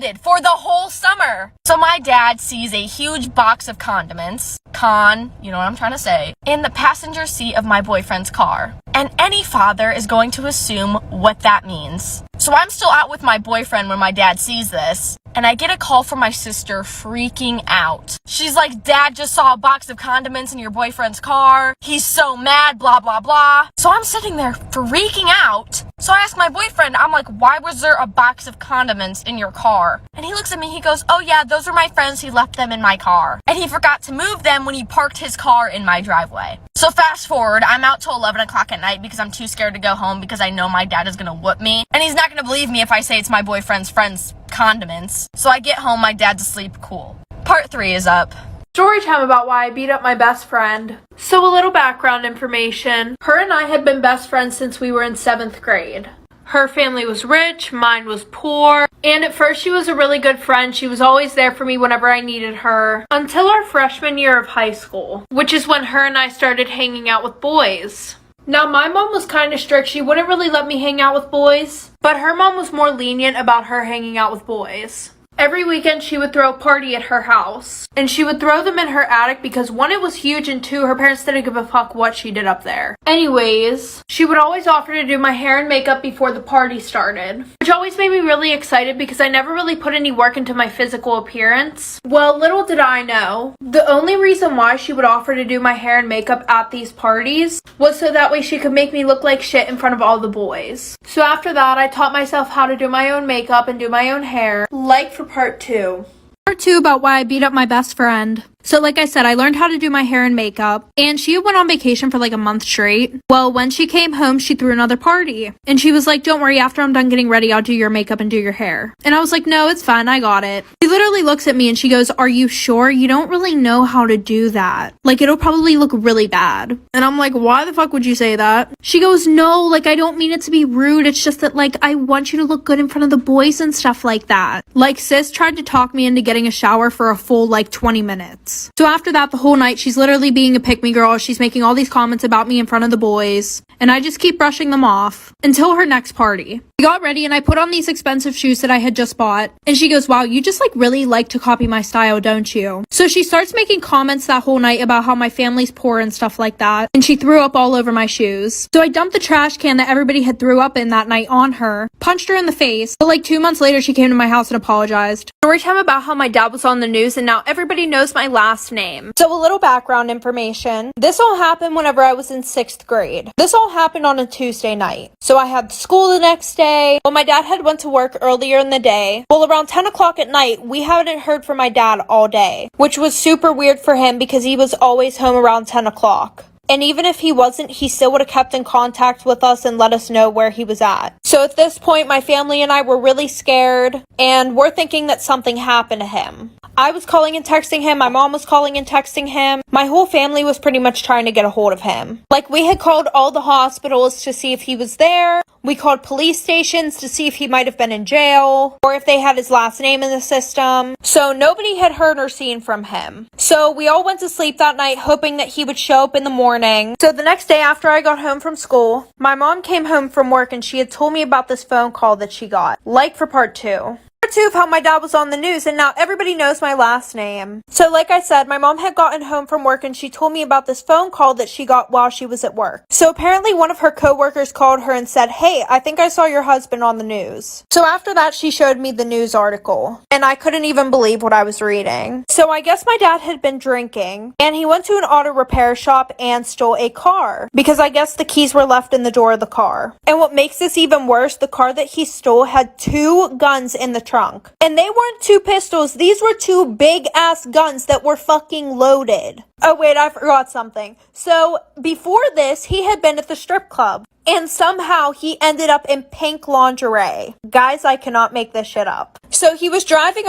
suspended for the whole summer. So my dad sees a huge box of condiments, you know what I'm trying to say, in the passenger seat of my boyfriend's car. And any father is going to assume what that means. So I'm still out with my boyfriend when my dad sees this, and I get a call from my sister freaking out. She's like, Dad just saw a box of condiments in your boyfriend's car. He's so mad, blah, blah, blah. So I'm sitting there freaking out. So I ask my boyfriend, I'm like, why was there a box of condiments in your car? And he looks at me, he goes, oh yeah, those are my friends. He left them in my car. And he forgot to move them when he parked his car in my driveway. So fast forward, I'm out till 11 o'clock at night because I'm too scared to go home because I know my dad is gonna whoop me. And he's not gonna believe me if I say it's my boyfriend's friend's condiments. So I get home, my dad's asleep, cool. Part 3 is up. Story time about why I beat up my best friend. So a little background information. Her and I had been best friends since we were in 7th grade. Her family was rich, mine was poor, and at first she was a really good friend. She was always there for me whenever I needed her, until our freshman year of high school, which is when her and I started hanging out with boys. Now, my mom was kind of strict. She wouldn't really let me hang out with boys, but her mom was more lenient about her hanging out with boys. Every weekend she would throw a party at her house, and she would throw them in her attic because 1, it was huge, and 2, her parents didn't give a fuck what she did up there. Anyways, she would always offer to do my hair and makeup before the party started, which always made me really excited because I never really put any work into my physical appearance. Well, little did I know, the only reason why she would offer to do my hair and makeup at these parties was so that way she could make me look like shit in front of all the boys. So after that, I taught myself how to do my own makeup and do my own hair, like for part 2. Part 2 about why I beat up my best friend. So like I said, I learned how to do my hair and makeup, and she went on vacation for like a month straight. Well, when she came home, she threw another party, and she was like, don't worry, after I'm done getting ready, I'll do your makeup and do your hair. And I was like, no, it's fine, I got it. She literally looks at me and she goes, are you sure? You don't really know how to do that. Like, it'll probably look really bad. And I'm like, why the fuck would you say that? She goes, no, like, I don't mean it to be rude. It's just that, like, I want you to look good in front of the boys and stuff like that. Like, sis tried to talk me into getting a shower for a full, like, 20 minutes. So after that, the whole night, she's literally being a pick-me girl. She's making all these comments about me in front of the boys, and I just keep brushing them off until her next party. We got ready, and I put on these expensive shoes that I had just bought, and she goes, wow, you just, like, really like to copy my style, don't you? So she starts making comments that whole night about how my family's poor and stuff like that, and she threw up all over my shoes. So I dumped the trash can that everybody had threw up in that night on her, punched her in the face, but like 2 months later, she came to my house and apologized. Story time about how my dad was on the news, and now everybody knows my last name. So a little background information. This all happened whenever I was in 6th grade. This all happened on a Tuesday night. So I had school the next day. Well, my dad had went to work earlier in the day. Well, around 10 o'clock at night, we hadn't heard from my dad all day, which was super weird for him because he was always home around 10 o'clock. And even if he wasn't, he still would have kept in contact with us and let us know where he was at. So at this point, my family and I were really scared, and we're thinking that something happened to him. I was calling and texting him, my mom was calling and texting him. My whole family was pretty much trying to get a hold of him. Like, we had called all the hospitals to see if he was there. We called police stations to see if he might have been in jail, or if they had his last name in the system. So nobody had heard or seen from him. So we all went to sleep that night hoping that he would show up in the morning. So the next day after I got home from school, my mom came home from work and she had told me about this phone call that she got. Like for part 2. Part 2 of how my dad was on the news, and now everybody knows my last name. So like I said, my mom had gotten home from work and she told me about this phone call that she got while she was at work. So apparently one of her coworkers called her and said, hey, I think I saw your husband on the news. So after that, she showed me the news article, and I couldn't even believe what I was reading. So I guess my dad had been drinking, and he went to an auto repair shop and stole a car, because I guess the keys were left in the door of the car. And what makes this even worse, the car that he stole had 2 guns in the trunk. And they weren't 2 pistols, these were 2 big ass guns that were fucking loaded. Oh wait, I forgot something. So before this, he had been at the strip club, and somehow he ended up in pink lingerie. Guys, I cannot make this shit up. So he was driving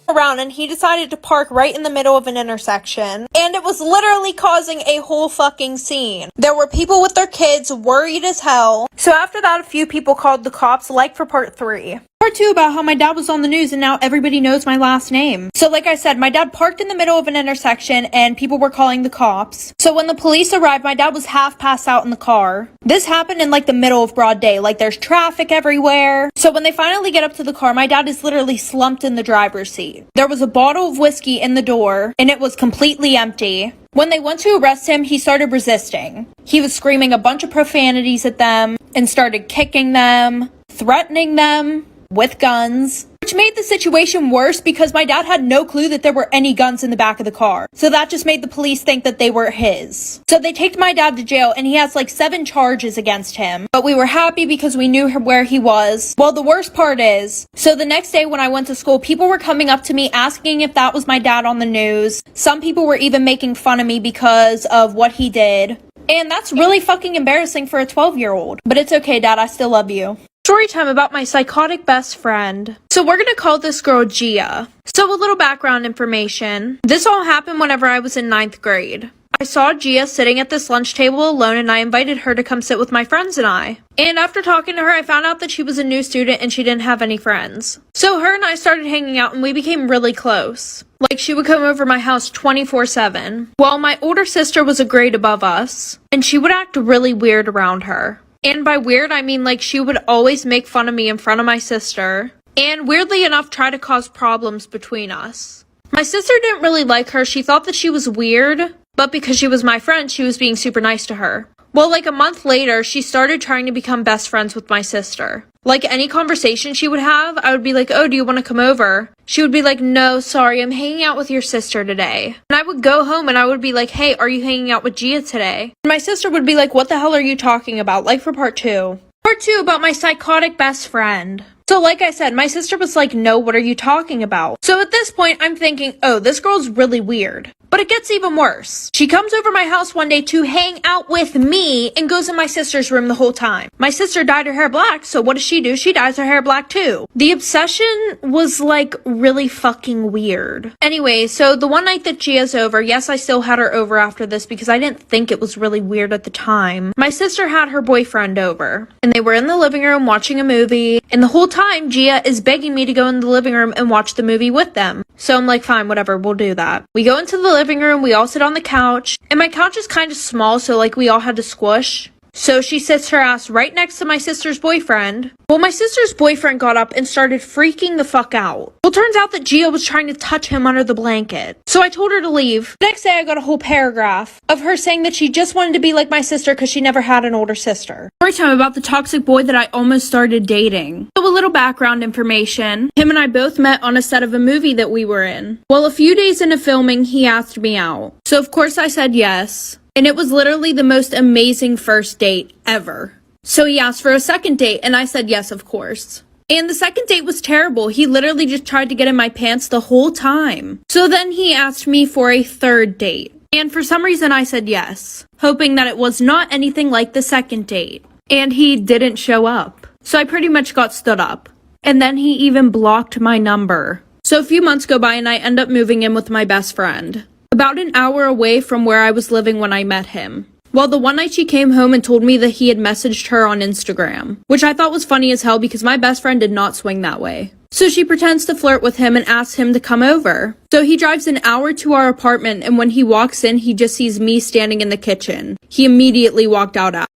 around and he decided to park right in the middle of an intersection. And it was literally causing a whole fucking scene. There were people with their kids worried as hell. So after that, a few people called the cops, like for part 3. Part 2 about how my dad was on the news and now everybody knows my last name. So like I said, my dad parked in the middle of an intersection and people were calling the cops. So when the police arrived, my dad was half passed out in the car. This happened in like the middle of broad day, like there's traffic everywhere. So when they finally get up to the car, my dad is literally slumped in the driver's seat. There was a bottle of whiskey in the door and it was completely empty. When they went to arrest him, he started resisting. He was screaming a bunch of profanities at them and started kicking them, threatening them with guns, which made the situation worse because my dad had no clue that there were any guns in the back of the car. So that just made the police think that they were his. So they take my dad to jail and he has like 7 charges against him. But we were happy because we knew where he was. Well, the worst part is, so the next day when I went to school, people were coming up to me asking if that was my dad on the news. Some people were even making fun of me because of what he did. And that's really fucking embarrassing for a 12-year-old. But it's okay, Dad, I still love you. Story time about my psychotic best friend. So we're gonna call this girl Gia. So a little background information. This all happened whenever I was in 9th grade. I saw Gia sitting at this lunch table alone and I invited her to come sit with my friends and I. And after talking to her, I found out that she was a new student and she didn't have any friends. So her and I started hanging out and we became really close. Like she would come over my house 24/7. Well, my older sister was a grade above us and she would act really weird around her. And by weird, I mean like she would always make fun of me in front of my sister. And weirdly enough, try to cause problems between us. My sister didn't really like her. She thought that she was weird. But because she was my friend, she was being super nice to her. Well, like a month later, she started trying to become best friends with my sister. Like any conversation she would have, I would be like, oh, do you want to come over? She would be like, no, sorry, I'm hanging out with your sister today. And I would go home and I would be like, hey, are you hanging out with Gia today? And my sister would be like, what the hell are you talking about? Like for part 2. Part 2 about my psychotic best friend. So like I said, my sister was like, no, what are you talking about? So at this point, I'm thinking, oh, this girl's really weird. But it gets even worse. She comes over my house one day to hang out with me and goes in my sister's room the whole time. My sister dyed her hair black, so what does she do? She dyes her hair black too. The obsession was like really fucking weird. Anyway, so the one night that Gia's over, yes, I still had her over after this because I didn't think it was really weird at the time. My sister had her boyfriend over and they were in the living room watching a movie, and the whole time Gia is begging me to go in the living room and watch the movie with them. So I'm like, fine, whatever, we'll do that. We go into the living room, we all sit on the couch, and my couch is kind of small, so like we all had to squish. So she sits her ass right next to my sister's boyfriend. Well, my sister's boyfriend got up and started freaking the fuck out. Well, turns out that Gia was trying to touch him under the blanket. So I told her to leave. The next day, I got a whole paragraph of her saying that she just wanted to be like my sister because she never had an older sister. Story time about the toxic boy that I almost started dating. So a little background information. Him and I both met on a set of a movie that we were in. Well, a few days into filming, he asked me out. So of course I said yes. And it was literally the most amazing first date ever. So he asked for a second date and I said yes, of course. And the second date was terrible. He literally just tried to get in my pants the whole time. So then he asked me for a third date. And for some reason I said yes, hoping that it was not anything like the second date. And he didn't show up. So I pretty much got stood up. And then he even blocked my number. So a few months go by and I end up moving in with my best friend. About an hour away from where I was living when I met him. Well, the one night she came home and told me that he had messaged her on Instagram, which I thought was funny as hell because my best friend did not swing that way. So she pretends to flirt with him and asks him to come over. So he drives an hour to our apartment and when he walks in, he just sees me standing in the kitchen. He immediately walked out.